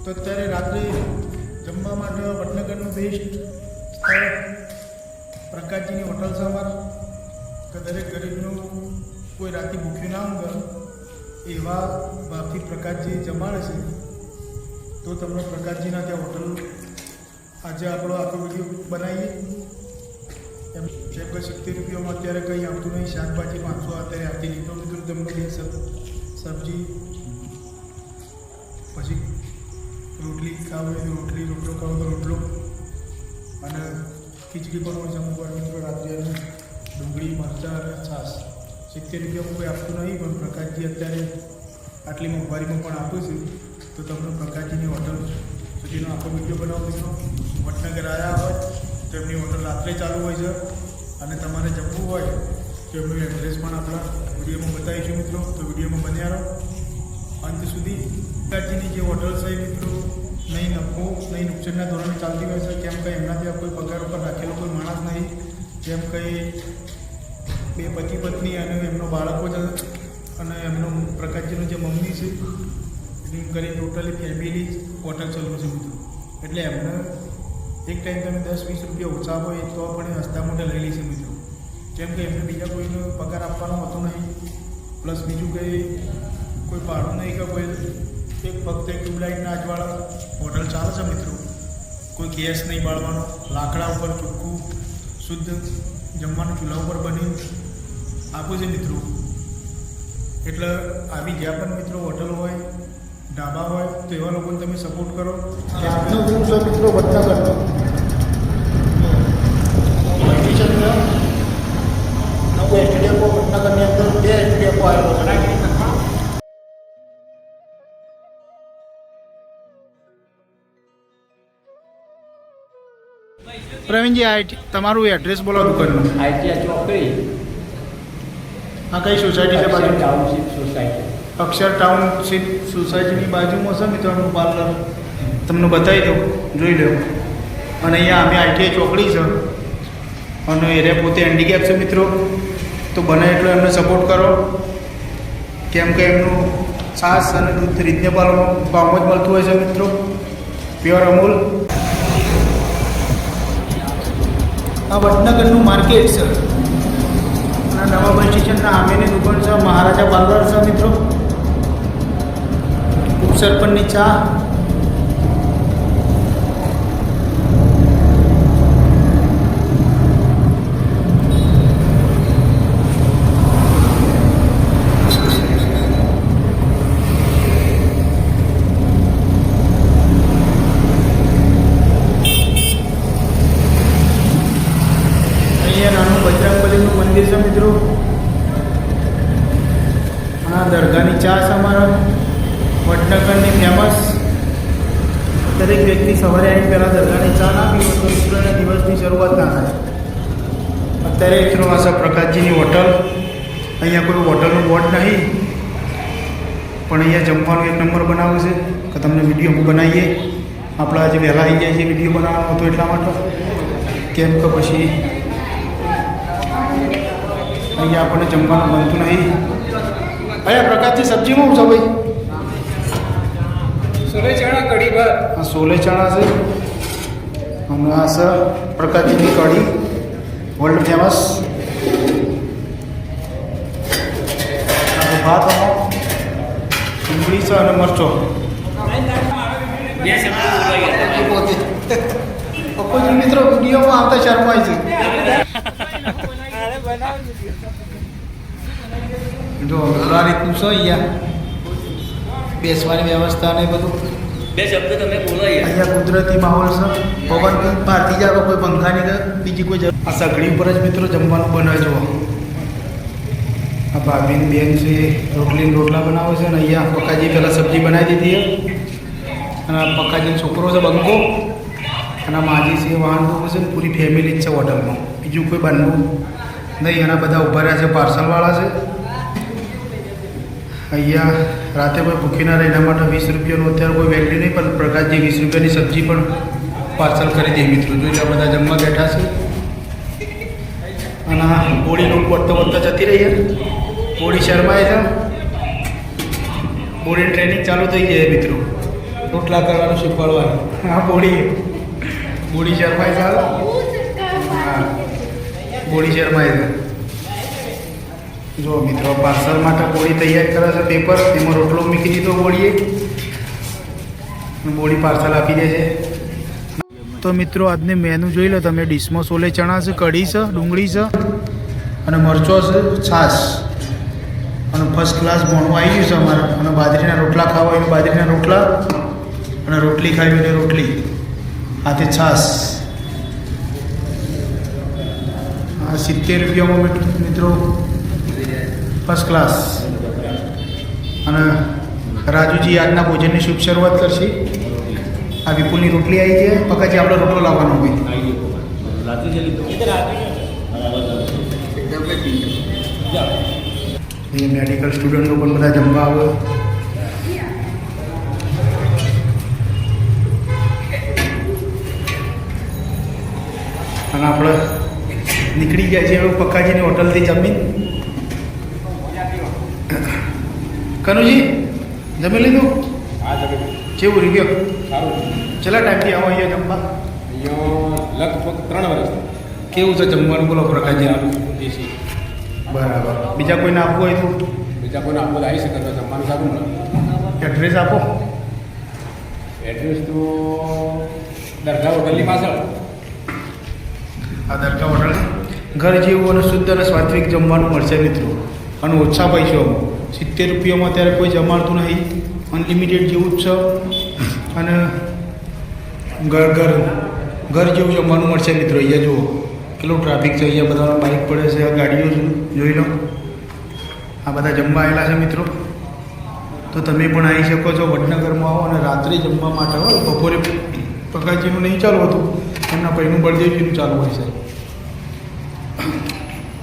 તો અત્યારે રાત્રે જમવા માટે વડનગરનું બેસ્ટ સ્થળ પ્રકાશજીની હોટલ છે અમારી, કે દરેક ગરીબનું કોઈ રાતે ભૂખ્યું ના ઊંઘે એવા ભાવથી પ્રકાશજી જમાડે છે. તો તમને પ્રકાશજીના ત્યાં હોટલ આજે આપણો આખો વિડીયો બનાવીએ. એમ છે કે 70 રૂપિયામાં અત્યારે કંઈ આવતું નહીં, શાકભાજી 500 અત્યારે આવતી નહીં. તો મિત્રો તમને બે સબ્જી પછી રોટલી ખાવ હોય તો રોટલી, રોટલો ખાવ તો રોટલો, અને ખીચડી પણ હોય છે અમુક વાર મિત્રો રાત્રે, ડુંગળી, મરચાં અને છાશ. 70 રૂપિયામાં કોઈ આપતું નહીં, પણ પ્રકાશજી અત્યારે આટલી મોંઘવારીમાં પણ આપું છું. તો તમને પ્રકાશજીની હોટલ સુધીનો આખો વિડીયો બનાવો મિત્રો. વડનગર આવ્યા હોય તો એમની હોટલ રાત્રે ચાલુ હોય છે, અને તમારે જમવું હોય તો એમનું એડ્રેસ પણ આપણા વિડીયોમાં બતાવીશું મિત્રો. તો વિડીયોમાં બન્યા રહો અંત સુધી. પ્રકાશજીની જે હોટલ છે મિત્રો નહીં નફો નહીં નુકસાનના ધોરણે ચાલતી હોય છે. કેમ કે એમના ત્યાં કોઈ પગાર ઉપર રાખેલો કોઈ માણસ નહીં. જેમ કંઈ બે પતિ પત્ની અને એમનો બાળકો જ, અને એમનો પ્રકાશજીનું જે મમ્મી છે એની કરી ટોટલી ફેમિલી જ હોટલ ચાલુ છે મિત્રો. એટલે એમને એક ટાઈમ તમે 10-20 રૂપિયા ઓછા હોય તો પણ એ હસતા મોઢે લઈ લે છે મિત્રો. કેમ કે એમને બીજા કોઈનો પગાર આપવાનો હોતો નહીં, પ્લસ બીજું કંઈ કોઈ ભાડું નહીં કે કોઈ એક ફક્ત એક ટ્યુબલાઇટના આજવાળા હોટલ ચાલે છે મિત્રો. કોઈ ગેસ નહીં બાળવાનો, લાકડા ઉપર ચોખ્ખું શુદ્ધ જમવાનું ચૂલા ઉપર બની આપું છે મિત્રો. એટલે આવી જ્યાં પણ મિત્રો હોટલ હોય, ઢાબા હોય તો એવા લોકોને તમે સપોર્ટ કરો. આજનો રૂમ છે મિત્રો વડનગરનો. નવું સ્ટેડિયમ વડનગરની અંદર 2 સ્ટેડિયમો આવેલો છે. પ્રવીણજી, તમારું એડ્રેસ બોલો દુકાનનું. આઈટીઆઈ ચોકડી, આ કઈ સોસાયટી છે? બાજુ ટાઉનશીપ સોસાયટી, અક્ષર ટાઉનશીપ સોસાયટીની બાજુમાં છે મિત્રોનું પાર્લર. તમને બતાવી દઉં, જોઈ લો. અને અહીંયા અમે આઈટીઆઈ ચોકડી છે, અને એરિયા પોતે હેન્ડીકેપ છે મિત્રો. તો બને એટલો એમને સપોર્ટ કરો. કેમ કે એમનું છાશ અને દૂધ રીઝનેબલ ભાવમાં જ મળતું હોય છે મિત્રો, પ્યોર અમૂલ. આ વડનગરનું માર્કેટ છે, અને નવા બસ સ્ટેશનના સામેની દુકાન છે મહારાજા પાર્લર છે મિત્રો. ઉપસરપણની ચા, બજરંગબલીનું મંદિર છે મિત્રો. આ દરગાહની ચા છે અમારા વડનગરની ફેમસ. દરેક વ્યક્તિ સવારે આવી પહેલાં દરગાહની ચા ના પીવો તો મિત્રોના દિવસની શરૂઆત ના થાય. અત્યારે મિત્રો આ છે પ્રકાશજીની હોટલ. અહીંયા કોઈ હોટલનું બોર્ડ નહીં, પણ અહીંયા જમવાનું એક નંબર બનાવ્યું છે કે તમને વિડીયો બનાવીએ. આપણે આજે વહેલા આવી જાય છે વિડીયો બનાવવાનો હતો એટલા માટે. કેમ કે પછી અહીંયા આપણને જમવાનું બનતું નહીં. અહીંયા પ્રકાશજી સબ્જીમાં શું છે ભાઈ? સોલે ચણા કઢી ભાત. આ સોલે ચણા છે, અને આ છે પ્રકાશજીની કઢી વર્લ્ડ ફેમસ. ભાત, ડુંગળી છે અને મરચો. પોતે મિત્રો વિડીયોમાં આવતા શરમાય છે. જો આ રીતનું છે અહીંયા બેસવાની વ્યવસ્થા ને બધું. બે શબ્દ તમે બોલો. અહીંયા કુદરતી માહોલ છે, પવન બહારથી જાય, કોઈ પંખાની કે બીજી કોઈ જરૂર. આ સગડી ઉપર જ મિત્રો જમવાનું બનાવે. જુઓ આ ભાભીની બેન છે, રોટલા બનાવે છે. અને અહીંયા પક્કાજી પહેલાં સબ્જી બનાવી દીધી. અને આ પક્કાજીનો છોકરો છે બંકો, અને માજી છે, વાહન છે. પૂરી ફેમિલી જ છે હોટલમાં, બીજું કોઈ બનવું નહીં. એના બધા ઊભા રહ્યા છે, પાર્સલવાળા છે. અહીંયા રાતે કોઈ ભૂખી ના રહે એના માટે 20 રૂપિયાનું અત્યારે કોઈ વેલ્યુ નહીં, પણ પ્રકાશજી 20 રૂપિયાની સબ્જી પણ પાર્સલ કરી દે મિત્રો. જોઈ લો બધા જમવા બેઠા છે. અને હોળી લૂંટ વધતા જતી રહી. હોળી શર્માય છે, હોળીની ટ્રેનિંગ ચાલુ થઈ જાય મિત્રો. રોટલા કરવાનું શીખવાડવાનું. હા બોડી શર્માય ચાલો. હા બોડી શર્માય છે. જો મિત્રો પાર્સલ માટે બોડી તૈયાર કરે છે પેપર, એમાં રોટલો મૂકી દીધો બોડીએ, બોડી પાર્સલ આપી દે છે. તો મિત્રો આજની મેનુ જોઈ લો તમે. ડીશમાં સોલે ચણા છે, કઢી છે, ડુંગળી છે અને મરચો છે, છાશ અને ફર્સ્ટ ક્લાસ ભણવું આવી ગયું છે અમારે. અને બાજરીના રોટલા ખાવા હોય તો બાજરીના રોટલા અને રોટલી ખાવી હોય તો રોટલી, હાથે છાશ. આ 70 રૂપિયામાં મિત્રો ફર્સ્ટ ક્લાસ. અને રાજુજી આજના ભોજનની શુભ શરૂઆત કરશે. આ વિપુલની રોટલી આવી છે. પકાજી આપણે રોટલો લાવવાનો હોય. અહીંયા મેડિકલ સ્ટુડન્ટો પણ બધા જમવા આવે. અને આપણે નીકળી ગયા છીએ હવે પક્કાજીની હોટલથી જમીન. કનુજી જમી લીધું? કેવું રહી ગયો? ચલા ટાઈમથી આવો અહીંયા જમવા? લગભગ 3 વર્ષ. કેવું છે જમવાનું બોલો પ્રકાશજી? દેશી. બરાબર. બીજા કોઈને આપવું હોય તો બીજા કોઈને આપવું આવી શકે તો જમવાનું સારું મળે. એડ્રેસ આપો. એડ્રેસ તો દરગાહ હોટલની પાછળ. આ દરગાહ હોટલ ઘર જેવું અને શુદ્ધ અને સાત્વિક જમવાનું મળશે મિત્રો. અને ઓછા પૈસામાં 70 રૂપિયામાં અત્યારે કોઈ જમાડતું નહીં. અનલિમિટેડ જેવું જ છે. અને ઘર જેવું જમવાનું મળશે મિત્રો. અહીંયા જુઓ કેટલું ટ્રાફિક છે. અહીંયા બધા બાઇક પડે છે, આ ગાડીઓ જોઈ લો. આ બધા જમવા આવેલા છે મિત્રો. તો તમે પણ આવી શકો છો. વડનગરમાં આવો અને રાત્રે જમવા માટે આવો. બપોરે પકાજીનું નહીં ચાલુ હતું, એમના ભાઈનું બળદેવજીનું ચાલુ હોય છે.